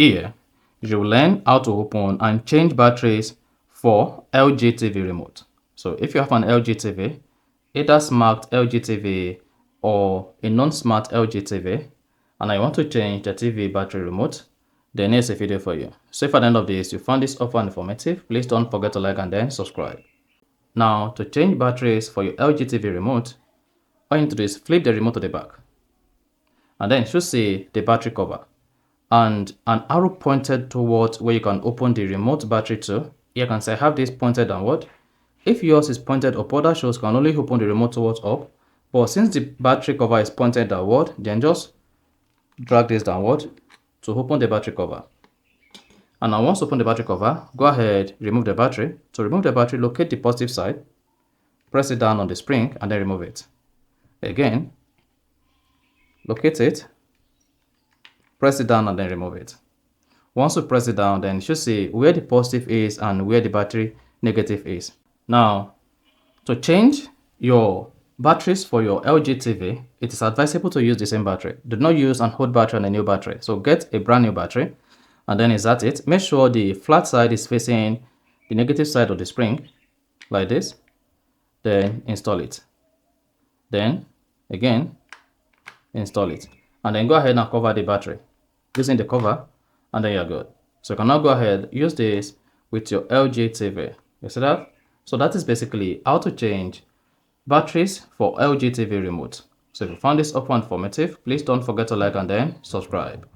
Here, you will learn how to open and change batteries for LG TV remote. So if you have an LG TV, either smart LG TV or a non-smart LG TV, and I want to change the TV battery remote, then here's a video for you. So if at the end of this you found this offer informative, please don't forget to like and then subscribe. Now, to change batteries for your LG TV remote, all you need to do is flip the remote to the back, and then you should see the battery cover and an arrow pointed towards where you can open the remote battery to. You can say I have this pointed downward. If yours is pointed upward, that shows can only open the remote towards up. But since the battery cover is pointed downward, then just drag this downward to open the battery cover. And now once you open the battery cover, go ahead, remove the battery. To remove the battery, locate the positive side, press it down on the spring and then remove it. Again, locate it, press it down and then remove it. Once you press it down, then you should see where the positive is and where the battery negative is. Now, to change your batteries for your LG TV, it is advisable to use the same battery. Do not use an old battery and a new battery. So get a brand new battery and then insert it. Make sure the flat side is facing the negative side of the spring like this. Then install it. Then again, install it. And then go ahead and cover the battery using the cover, and then you're good. So you can now go ahead, use this with your LG TV. You see that? So that is basically how to change batteries for LG TV remote. So if you found this offer informative, please don't forget to like and then subscribe.